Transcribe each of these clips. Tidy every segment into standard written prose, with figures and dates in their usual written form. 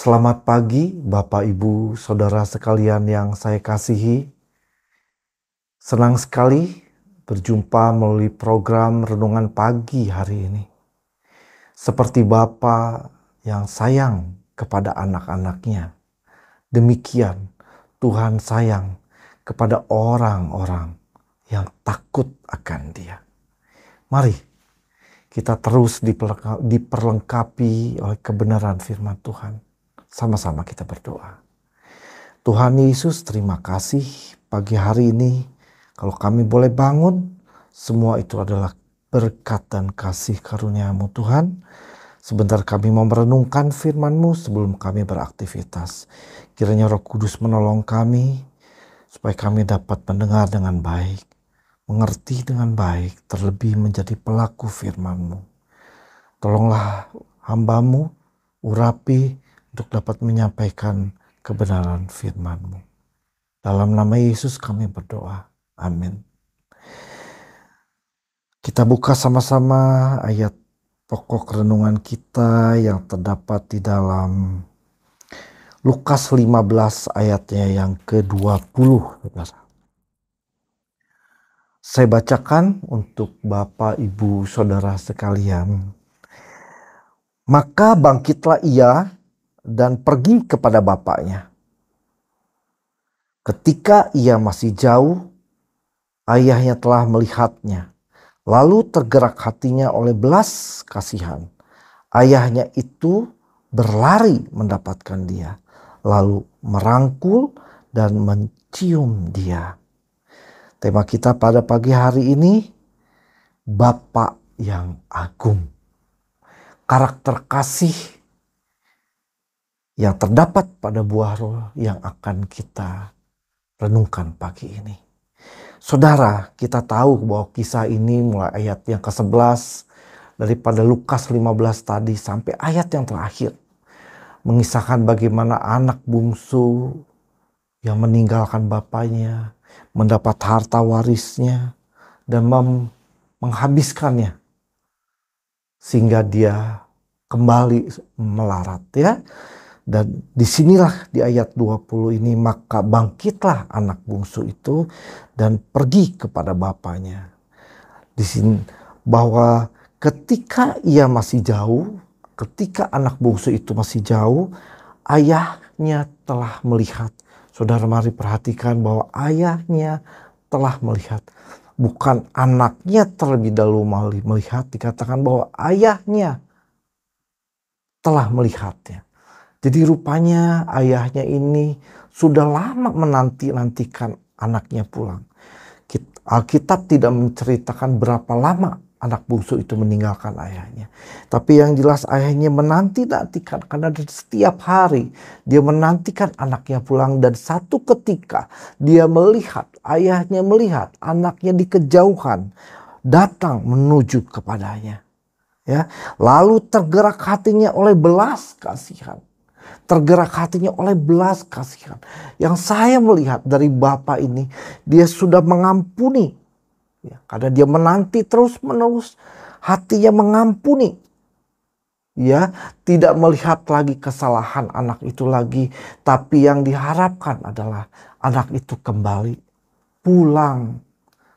Selamat pagi Bapak Ibu Saudara sekalian yang saya kasihi. Senang sekali berjumpa melalui program Renungan Pagi hari ini. Seperti Bapa yang sayang kepada anak-anaknya, demikian Tuhan sayang kepada orang-orang yang takut akan Dia. Mari kita terus diperlengkapi oleh kebenaran firman Tuhan. Sama-sama kita berdoa. Tuhan Yesus, terima kasih pagi hari ini. Kalau kami boleh bangun, semua itu adalah berkat dan kasih karunia-Mu Tuhan. Sebentar kami mau merenungkan firman-Mu sebelum kami beraktivitas. Kiranya Roh Kudus menolong kami supaya kami dapat mendengar dengan baik, mengerti dengan baik, terlebih menjadi pelaku firman-Mu. Tolonglah hamba-Mu, urapi untuk dapat menyampaikan kebenaran firman-Mu. Dalam nama Yesus kami berdoa. Amin. Kita buka sama-sama ayat pokok renungan kita yang terdapat di dalam Lukas 15 ayatnya yang ke-20. Saya bacakan untuk Bapak, Ibu, Saudara sekalian. Maka bangkitlah ia dan pergi kepada bapaknya. Ketika ia masih jauh, ayahnya telah melihatnya. Lalu tergerak hatinya oleh belas kasihan. Ayahnya itu berlari mendapatkan dia, lalu merangkul dan mencium dia. Tema kita pada pagi hari ini, Bapa yang Agung. Karakter kasih yang terdapat pada buah roh yang akan kita renungkan pagi ini. Saudara, kita tahu bahwa kisah ini mulai ayat yang ke-11 daripada Lukas 15 tadi sampai ayat yang terakhir. Mengisahkan bagaimana anak bungsu yang meninggalkan bapaknya, mendapat harta warisnya dan menghabiskannya. Sehingga dia kembali melarat ya. Dan disinilah di ayat 20 ini, maka bangkitlah anak bungsu itu dan pergi kepada bapaknya. Di sini bahwa ketika ia masih jauh, ketika anak bungsu itu masih jauh, ayahnya telah melihat. Saudara, mari perhatikan bahwa ayahnya telah melihat. Bukan anaknya terlebih dahulu melihat, dikatakan bahwa ayahnya telah melihatnya. Jadi rupanya ayahnya ini sudah lama menanti-nantikan anaknya pulang. Alkitab tidak menceritakan berapa lama anak bungsu itu meninggalkan ayahnya. Tapi yang jelas ayahnya menanti-nantikan, karena setiap hari dia menantikan anaknya pulang. Dan satu ketika dia melihat, ayahnya melihat anaknya di kejauhan datang menuju kepadanya. Ya, lalu tergerak hatinya oleh belas kasihan. Tergerak hatinya oleh belas kasihan. Yang saya melihat dari Bapa ini, dia sudah mengampuni. Ya, karena dia menanti terus-menerus, hatinya mengampuni. Ya, tidak melihat lagi kesalahan anak itu lagi, tapi yang diharapkan adalah anak itu kembali, pulang,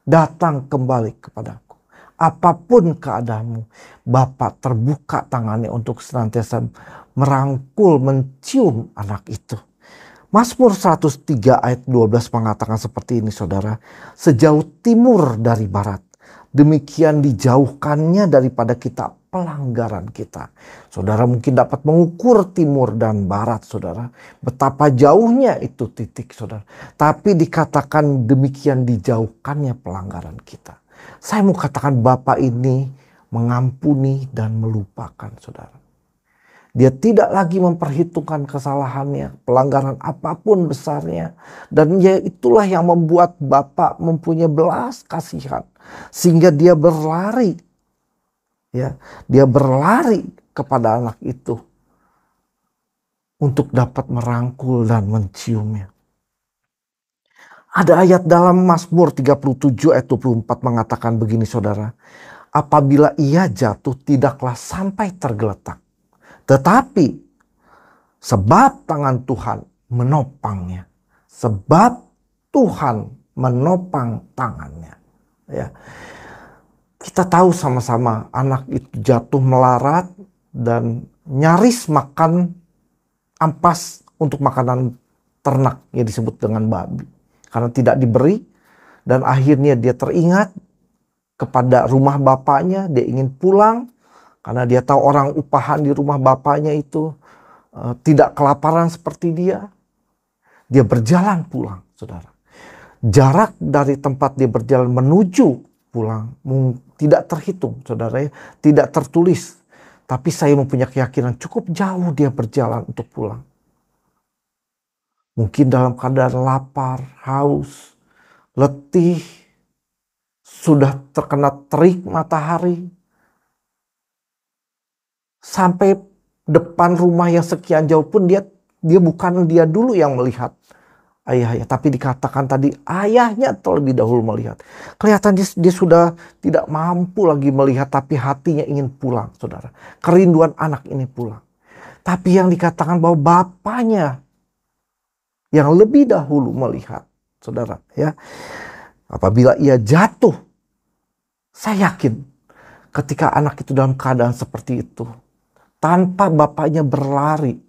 datang kembali kepadaku. Apapun keadaanmu, Bapa terbuka tangannya untuk senantiasa merangkul, mencium anak itu. Mazmur 103 ayat 12 mengatakan seperti ini, saudara. Sejauh timur dari barat, demikian dijauhkannya daripada kita pelanggaran kita. Saudara mungkin dapat mengukur timur dan barat, saudara. Betapa jauhnya itu titik, saudara. Tapi dikatakan demikian dijauhkannya pelanggaran kita. Saya mau katakan Bapa ini mengampuni dan melupakan, saudara. Dia tidak lagi memperhitungkan kesalahannya, pelanggaran apapun besarnya. Dan ya itulah yang membuat Bapa mempunyai belas kasihan. Sehingga dia berlari. Ya, dia berlari kepada anak itu. Untuk dapat merangkul dan menciumnya. Ada ayat dalam Mazmur 37 ayat 24 mengatakan begini, saudara. Apabila ia jatuh tidaklah sampai tergeletak. Tetapi Sebab tangan Tuhan menopangnya. Sebab Tuhan menopang tangannya. Ya. Kita tahu sama-sama anak itu jatuh melarat dan nyaris makan ampas untuk makanan ternak yang disebut dengan babi. Karena tidak diberi, dan akhirnya dia teringat kepada rumah bapaknya, dia ingin pulang karena dia tahu orang upahan di rumah bapaknya itu tidak kelaparan seperti dia. Dia berjalan pulang, saudara. Jarak dari tempat dia berjalan menuju pulang tidak terhitung, saudara ya, tidak tertulis. Tapi saya mempunyai keyakinan cukup jauh dia berjalan untuk pulang. Mungkin dalam keadaan lapar, haus, letih, sudah terkena terik matahari. Sampai depan rumah yang sekian jauh pun dia bukan dia dulu yang melihat ayahnya, tapi dikatakan tadi ayahnya terlebih dahulu melihat. Kelihatan dia sudah tidak mampu lagi melihat, tapi hatinya ingin pulang, saudara. Kerinduan anak ini pulang. Tapi yang dikatakan bahwa bapaknya yang lebih dahulu melihat, saudara, ya. Apabila ia jatuh, saya yakin ketika anak itu dalam keadaan seperti itu, tanpa bapaknya berlari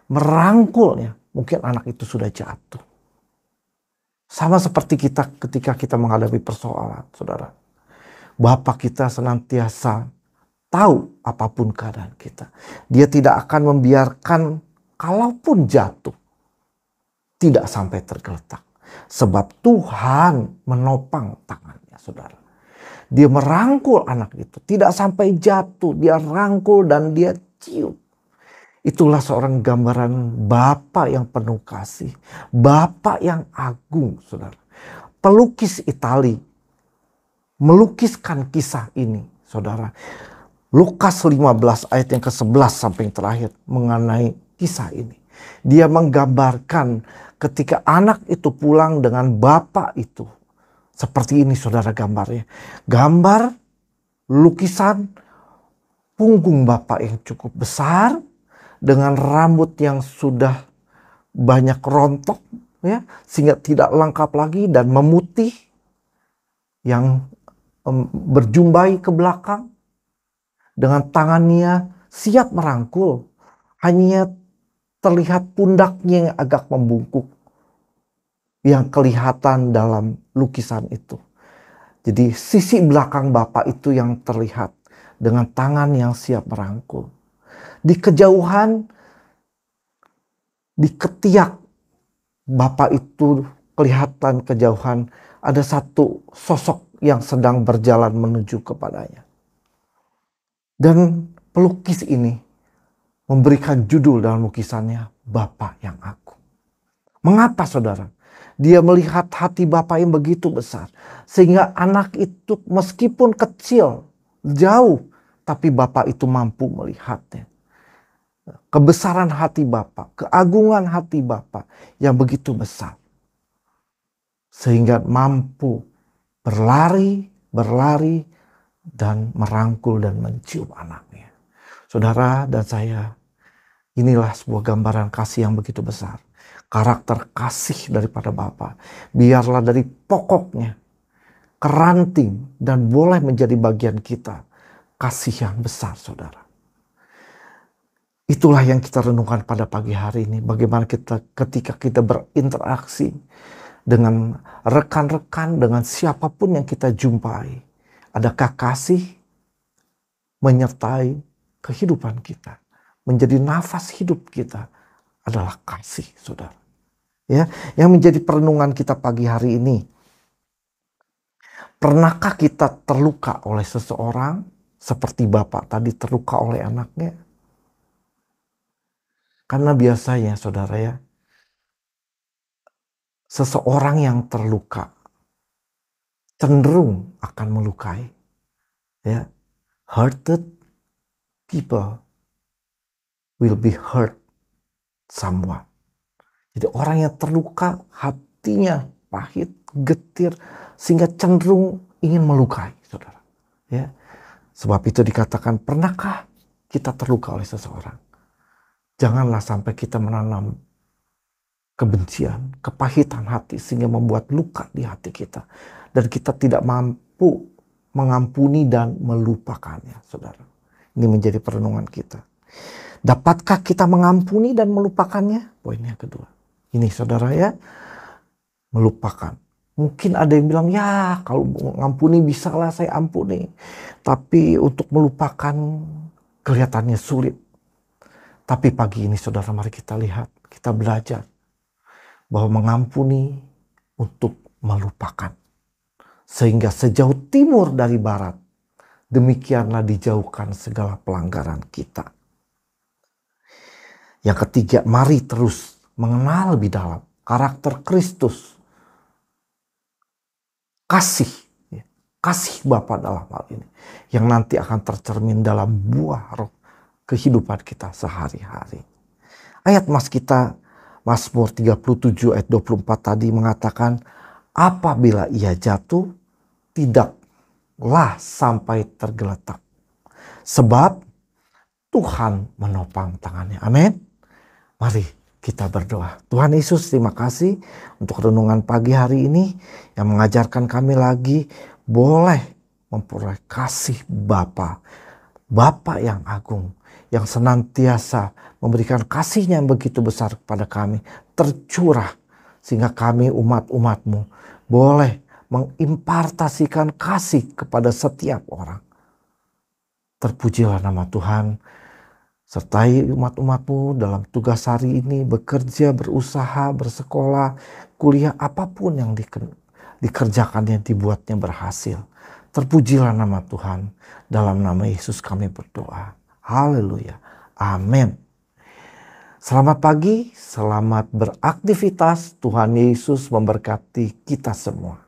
merangkulnya, mungkin anak itu sudah jatuh. Sama seperti kita ketika kita menghadapi persoalan, saudara. Bapa kita senantiasa tahu apapun keadaan kita. Dia tidak akan membiarkan kalaupun jatuh, tidak sampai tergeletak. Sebab Tuhan menopang tangannya, saudara. Dia merangkul anak itu, tidak sampai jatuh, dia rangkul dan dia cium. Itulah seorang gambaran Bapa yang penuh kasih. Bapa yang agung, saudara. Pelukis Itali melukiskan kisah ini, saudara. Lukas 15 ayat yang ke-11 sampai yang terakhir mengenai kisah ini. Dia menggambarkan ketika anak itu pulang dengan Bapa itu. Seperti ini, saudara, gambarnya. Gambar lukisan punggung Bapa yang cukup besar, dengan rambut yang sudah banyak rontok, ya, sehingga tidak lengkap lagi dan memutih, yang berjumbai ke belakang, dengan tangannya siap merangkul, hanya terlihat pundaknya yang agak membungkuk, yang kelihatan dalam lukisan itu. Jadi sisi belakang Bapa itu yang terlihat dengan tangan yang siap merangkul. Di kejauhan, di ketiak Bapa itu kelihatan kejauhan ada satu sosok yang sedang berjalan menuju kepadanya. Dan pelukis ini memberikan judul dalam lukisannya, Bapa yang Agung. Mengapa, saudara? Dia melihat hati Bapa yang begitu besar, sehingga anak itu meskipun kecil, jauh, tapi Bapa itu mampu melihatnya. Kebesaran hati Bapa, keagungan hati Bapa yang begitu besar. Sehingga mampu berlari, dan merangkul dan mencium anaknya. Saudara dan saya, inilah sebuah gambaran kasih yang begitu besar. Karakter kasih daripada Bapa. Biarlah dari pokoknya, keranting, dan boleh menjadi bagian kita. Kasih yang besar, saudara. Itulah yang kita renungkan pada pagi hari ini. Bagaimana ketika kita berinteraksi dengan rekan-rekan, dengan siapapun yang kita jumpai. Adakah kasih menyertai kehidupan kita? Menjadi nafas hidup kita adalah kasih, saudara. Ya, yang menjadi perenungan kita pagi hari ini. Pernahkah kita terluka oleh seseorang seperti Bapak tadi terluka oleh anaknya? Karena biasanya, saudara ya, seseorang yang terluka cenderung akan melukai. Ya, hurted people will be hurt somewhat. Jadi orang yang terluka hatinya pahit, getir, sehingga cenderung ingin melukai, saudara. Ya, sebab itu dikatakan, pernahkah kita terluka oleh seseorang? Janganlah sampai kita menanam kebencian, kepahitan hati sehingga membuat luka di hati kita. Dan kita tidak mampu mengampuni dan melupakannya, saudara. Ini menjadi perenungan kita. Dapatkah kita mengampuni dan melupakannya? Poin yang kedua. Ini saudara ya, melupakan. Mungkin ada yang bilang, ya kalau mengampuni bisalah saya ampuni. Tapi untuk melupakan kelihatannya sulit. Tapi pagi ini saudara, mari kita lihat, kita belajar bahwa mengampuni untuk melupakan. Sehingga sejauh timur dari barat, demikianlah dijauhkan segala pelanggaran kita. Yang ketiga, mari terus mengenal lebih dalam karakter Kristus. Kasih Bapa dalam hal ini. Yang nanti akan tercermin dalam buah roh kehidupan kita sehari-hari. Ayat kita Mazmur 37 ayat 24 tadi mengatakan, apabila ia jatuh, tidaklah sampai tergeletak. Sebab Tuhan menopang tangannya. Amin. Mari kita berdoa. Tuhan Yesus, terima kasih untuk renungan pagi hari ini yang mengajarkan kami lagi boleh memperoleh kasih Bapa. Bapa yang agung, yang senantiasa memberikan kasihnya yang begitu besar kepada kami, tercurah sehingga kami umat-umat-Mu boleh mengimpartasikan kasih kepada setiap orang. Terpujilah nama Tuhan. Sertai umat-umat-Mu dalam tugas hari ini, bekerja, berusaha, bersekolah, kuliah, apapun yang dikerjakan yang dibuatnya berhasil. Terpujilah nama Tuhan. Dalam nama Yesus kami berdoa. Haleluya. Amin. Selamat pagi, selamat beraktivitas. Tuhan Yesus memberkati kita semua.